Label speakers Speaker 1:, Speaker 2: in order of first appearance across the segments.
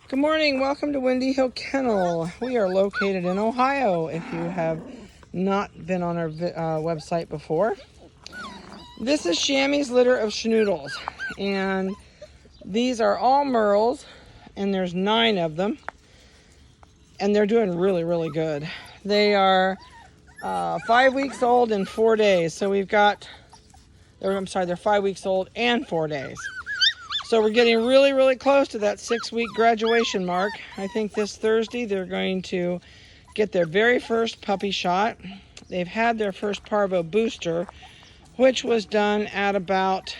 Speaker 1: Good morning. Welcome to Windy Hill Kennel. We are located in Ohio, if you have not been on our website before. This is Shammy's litter of Schnoodles, and these are all Merles, and there's 9 of them, and they're doing really, really good. They are 5 weeks old in 4 days, so we've got, they're 5 weeks old and 4 days. So we're getting really, really close to that 6-week graduation mark. I think this Thursday they're going to get their very first puppy shot. They've had their first parvo booster, which was done at about,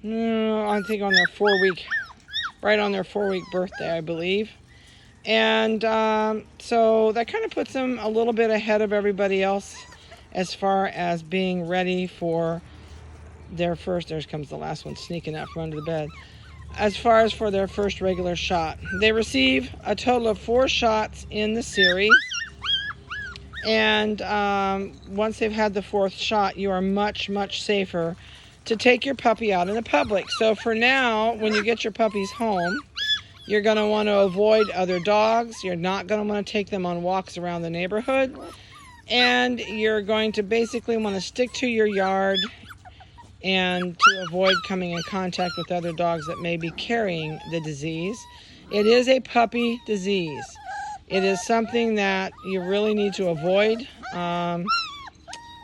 Speaker 1: I think on their 4-week, right on their 4-week birthday, I believe. And so that kind of puts them a little bit ahead of everybody else as far as being ready for their first, there comes the last one sneaking out from under the bed, as far as for their first regular shot. They receive a total of 4 shots in the series, and once they've had the 4th shot, you are much, much safer to take your puppy out in the public. So for now, when you get your puppies home, you're going to want to avoid other dogs. You're not going to want to take them on walks around the neighborhood, and you're going to basically want to stick to your yard and to avoid coming in contact with other dogs that may be carrying the disease. It is a puppy disease. It is something that you really need to avoid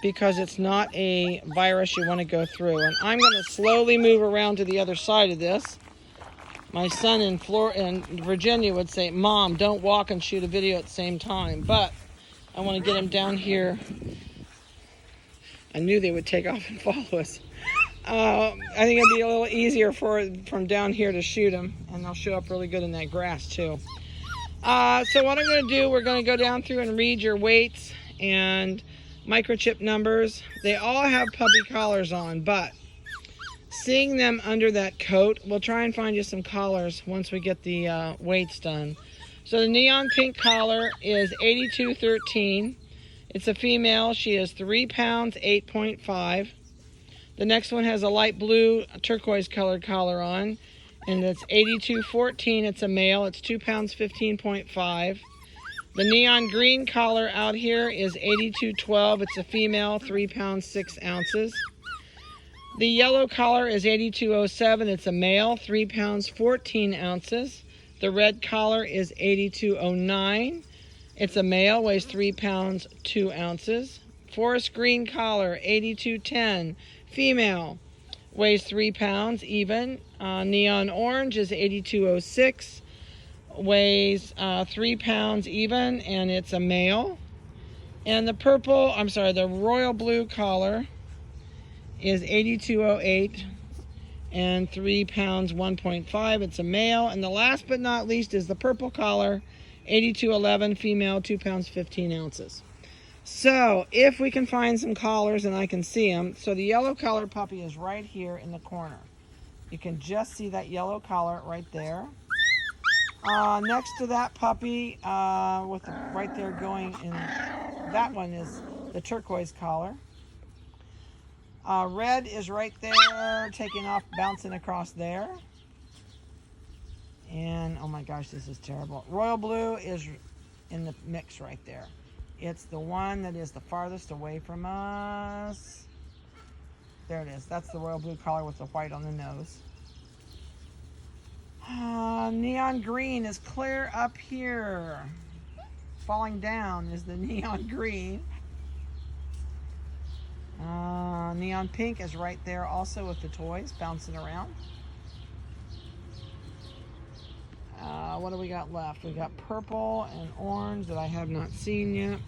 Speaker 1: because it's not a virus you want to go through. And I'm going to slowly move around to the other side of this. My son in Virginia would say, "Mom, don't walk and shoot a video at the same time." But I want to get him down here. I knew they would take off and follow us. I think it'd be a little easier from down here to shoot them, and they'll show up really good in that grass too. So what I'm going to do, we're going to go down through and read your weights and microchip numbers. They all have puppy collars on, but seeing them under that coat, we'll try and find you some collars once we get the weights done. So the neon pink collar is 8213. It's a female. She is 3 pounds, 8.5. The next one has a light blue turquoise colored collar on, and it's 8214. It's a male. It's 2 pounds, 15.5. The neon green collar out here is 8212. It's a female, 3 pounds, 6 ounces. The yellow collar is 8207. It's a male, 3 pounds, 14 ounces. The red collar is 8209. It's a male, weighs 3 pounds, 2 ounces. Forest green collar, 8210. Female, weighs 3 pounds even. Neon orange is 8206, weighs 3 pounds even, and it's a male. And the royal blue collar is 8208 and 3 pounds 1.5. It's a male. And the last but not least is the purple collar, 8211, female, 2 pounds 15 ounces. So, if we can find some collars and I can see them. So the yellow collar puppy is right here in the corner. You can just see that yellow collar right there. Next to that puppy, right there going in, that one is the turquoise collar. Red is right there, taking off, bouncing across there. And, oh my gosh, this is terrible. Royal blue is in the mix right there. It's the one that is the farthest away from us. There it is. That's the royal blue collar with the white on the nose. Neon green is clear up here. Falling down is the neon green. Neon pink is right there also with the toys bouncing around. What do we got left? We got purple and orange that I have not seen yet.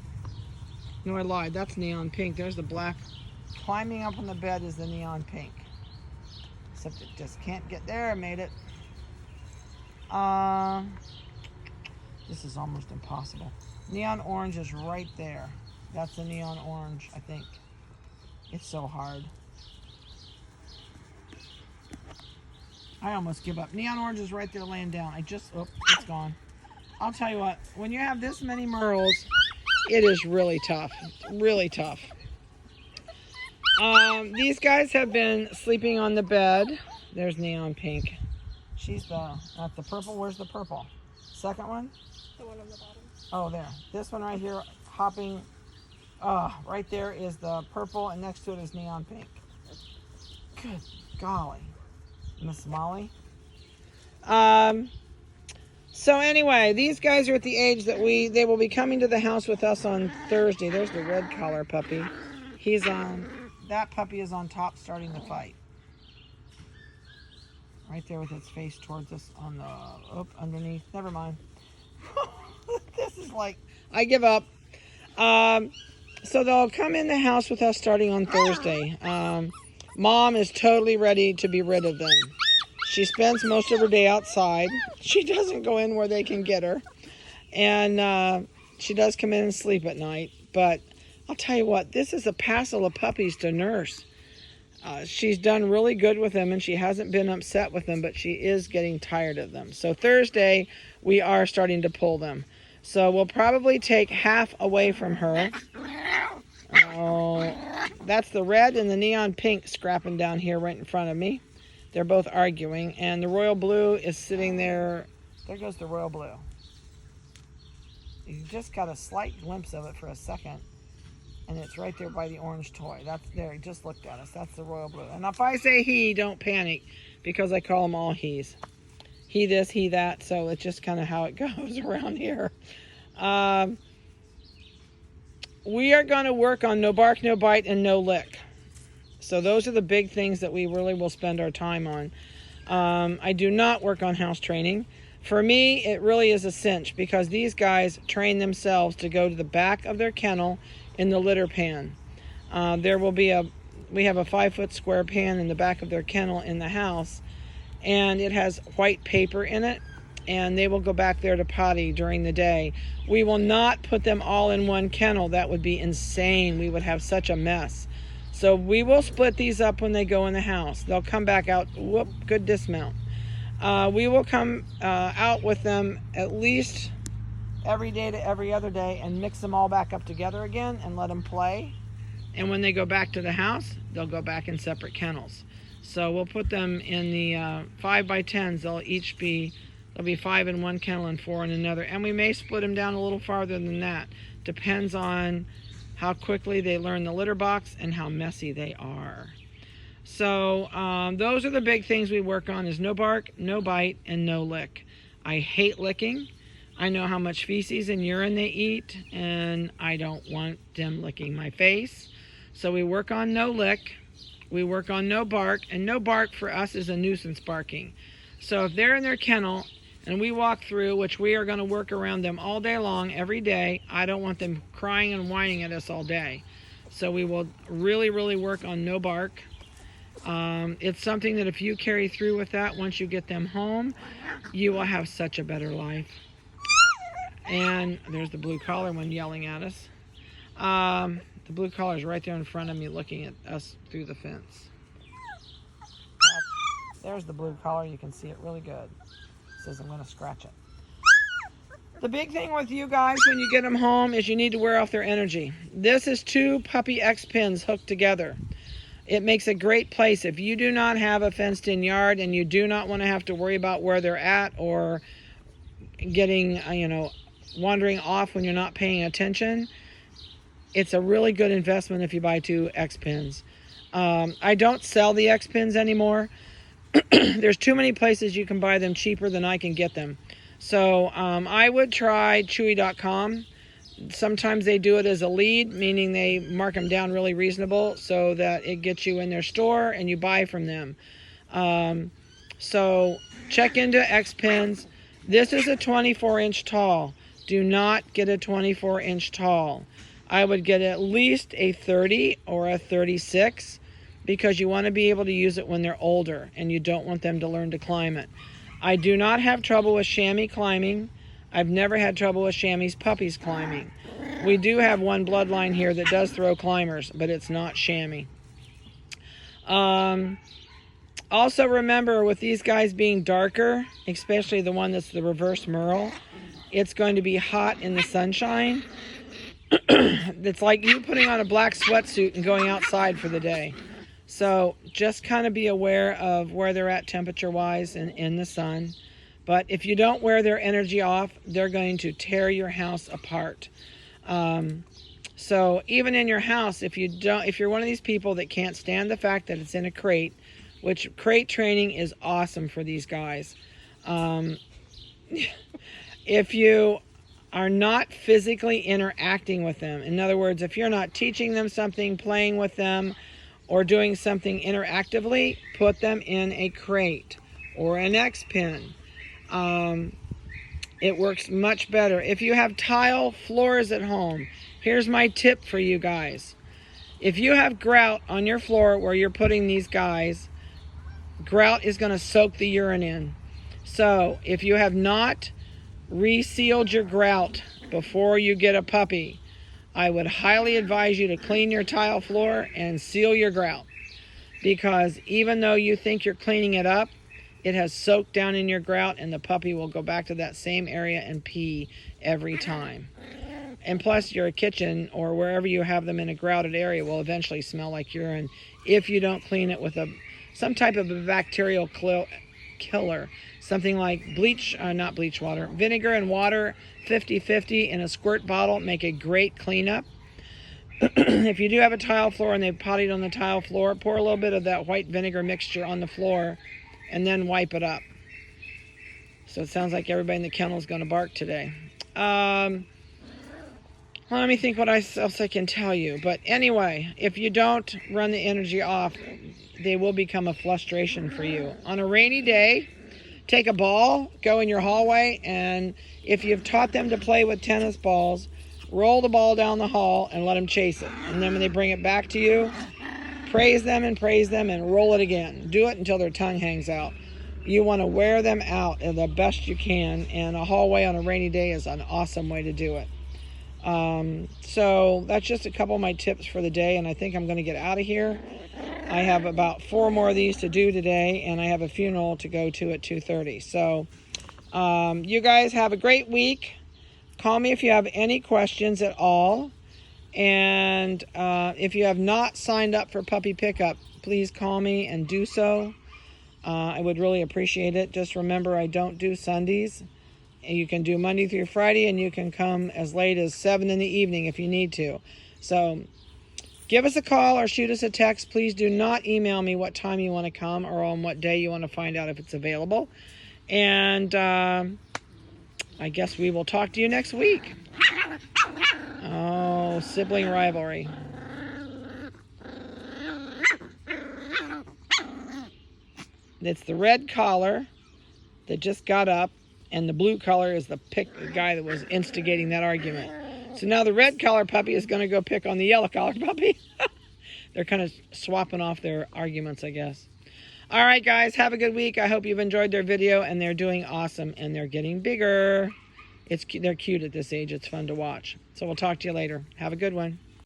Speaker 1: No, I lied. That's neon pink. There's the black. Climbing up on the bed is the neon pink. Except it just can't get there. I made it. This is almost impossible. Neon orange is right there. That's the neon orange, I think. It's so hard. I almost give up. Neon orange is right there laying down. It's gone. I'll tell you what, when you have this many Merles, it is really tough. Really tough. These guys have been sleeping on the bed. There's neon pink. She's at the purple. Where's the purple? Second one?
Speaker 2: The one on the bottom.
Speaker 1: Oh, there. This one right here, hopping. Right there is the purple, and next to it is neon pink. Good golly. Miss Molly. So anyway, these guys are at the age that they will be coming to the house with us on Thursday. There's the red collar puppy. That puppy is on top starting the fight. Right there with its face towards us on the, underneath. Never mind. This is like, I give up. So they'll come in the house with us starting on Thursday. Mom is totally ready to be rid of them. She spends most of her day outside. She doesn't go in where they can get her. And she does come in and sleep at night. But I'll tell you what, this is a passel of puppies to nurse. She's done really good with them, and she hasn't been upset with them, but she is getting tired of them. So Thursday, we are starting to pull them. So we'll probably take half away from her. Oh, that's the red and the neon pink scrapping down here right in front of me. They're both arguing, and the royal blue is sitting there. There goes the royal blue. You just got a slight glimpse of it for a second, and it's right there by the orange toy. That's there. He just looked at us. That's the royal blue. And if I say he, don't panic, because I call them all he's. He this, he that, so it's just kind of how it goes around here. We are going to work on no bark, no bite, and no lick. So those are the big things that we really will spend our time on. I do not work on house training. For me, it really is a cinch because these guys train themselves to go to the back of their kennel in the litter pan. We have a 5-foot square pan in the back of their kennel in the house, and it has white paper in it, and they will go back there to potty during the day. We will not put them all in one kennel. That would be insane. We would have such a mess. So we will split these up when they go in the house. They'll come back out. Whoop, good dismount. We will come out with them at least every day to every other day and mix them all back up together again and let them play. And when they go back to the house, they'll go back in separate kennels. So we'll put them in the 5x10s. There'll be 5 in one kennel and 4 in another. And we may split them down a little farther than that. Depends on how quickly they learn the litter box and how messy they are. So those are the big things we work on is no bark, no bite, and no lick. I hate licking. I know how much feces and urine they eat, and I don't want them licking my face. So we work on no lick. We work on no bark, and no bark for us is a nuisance barking. So if they're in their kennel and we walk through, which we are going to work around them all day long, every day, I don't want them crying and whining at us all day. So we will really, really work on no bark. It's something that if you carry through with that, once you get them home, you will have such a better life. And there's the blue collar one yelling at us. The blue collar is right there in front of me looking at us through the fence. There's the blue collar. You can see it really good. It says I'm going to scratch it. The big thing with you guys when you get them home is you need to wear off their energy. This is 2 puppy X pins hooked together. It makes a great place. If you do not have a fenced-in yard and you do not want to have to worry about where they're at or getting, wandering off when you're not paying attention, it's a really good investment if you buy 2 X pins. I don't sell the X pins anymore. There's too many places you can buy them cheaper than I can get them. So I would try Chewy.com. Sometimes they do it as a lead, meaning they mark them down really reasonable so that it gets you in their store and you buy from them. So check into X pins. This is a 24-inch tall. Do not get a 24-inch tall. I would get at least a 30 or a 36 because you want to be able to use it when they're older and you don't want them to learn to climb it. I do not have trouble with Shammy climbing. I've never had trouble with Shammy's puppies climbing. We do have one bloodline here that does throw climbers, but it's not Shammy. Also remember, with these guys being darker, especially the one that's the reverse merle, it's going to be hot in the sunshine. It's like you putting on a black sweatsuit and going outside for the day. So just kind of be aware of where they're at temperature-wise and in the sun. But if you don't wear their energy off, they're going to tear your house apart. So even in your house, if you're one of these people that can't stand the fact that it's in a crate, which crate training is awesome for these guys. If you are not physically interacting with them, in other words, if you're not teaching them something, playing with them, or doing something interactively, put them in a crate or an X pen. It works much better. If you have tile floors at home, here's my tip for you guys. If you have grout on your floor where you're putting these guys, grout is going to soak the urine in. So if you have not resealed your grout before you get a puppy, I would highly advise you to clean your tile floor and seal your grout. Because even though you think you're cleaning it up, it has soaked down in your grout, and the puppy will go back to that same area and pee every time. And plus, your kitchen or wherever you have them in a grouted area will eventually smell like urine if you don't clean it with some type of a bacterial killer. Something like not bleach water, vinegar and water 50-50 in a squirt bottle make a great cleanup. If you do have a tile floor and they've pottied on the tile floor, pour a little bit of that white vinegar mixture on the floor and then wipe it up. So it sounds like everybody in the kennel is going to bark today. Let me think what else I can tell you. But anyway, if you don't run the energy off, they will become a frustration for you. On a rainy day, take a ball, go in your hallway, and if you've taught them to play with tennis balls, roll the ball down the hall and let them chase it. And then when they bring it back to you, praise them and roll it again. Do it until their tongue hangs out. You want to wear them out the best you can, and a hallway on a rainy day is an awesome way to do it. So that's just a couple of my tips for the day, and I think I'm going to get out of here. I have about 4 more of these to do today, and I have a funeral to go to at 2:30. So you guys have a great week. Call me if you have any questions at all. And if you have not signed up for puppy pickup, please call me and do so. I would really appreciate it. Just remember, I don't do Sundays. You can do Monday through Friday, and you can come as late as 7 in the evening if you need to. So give us a call or shoot us a text. Please do not email me what time you want to come or on what day you want to find out if it's available. And I guess we will talk to you next week. Oh, sibling rivalry. It's the red collar that just got up, and the blue collar is the guy that was instigating that argument. So now the red collar puppy is going to go pick on the yellow collar puppy. They're kind of swapping off their arguments, I guess. All right, guys, have a good week. I hope you've enjoyed their video, and they're doing awesome, and they're getting bigger. They're cute at this age. It's fun to watch. So we'll talk to you later. Have a good one.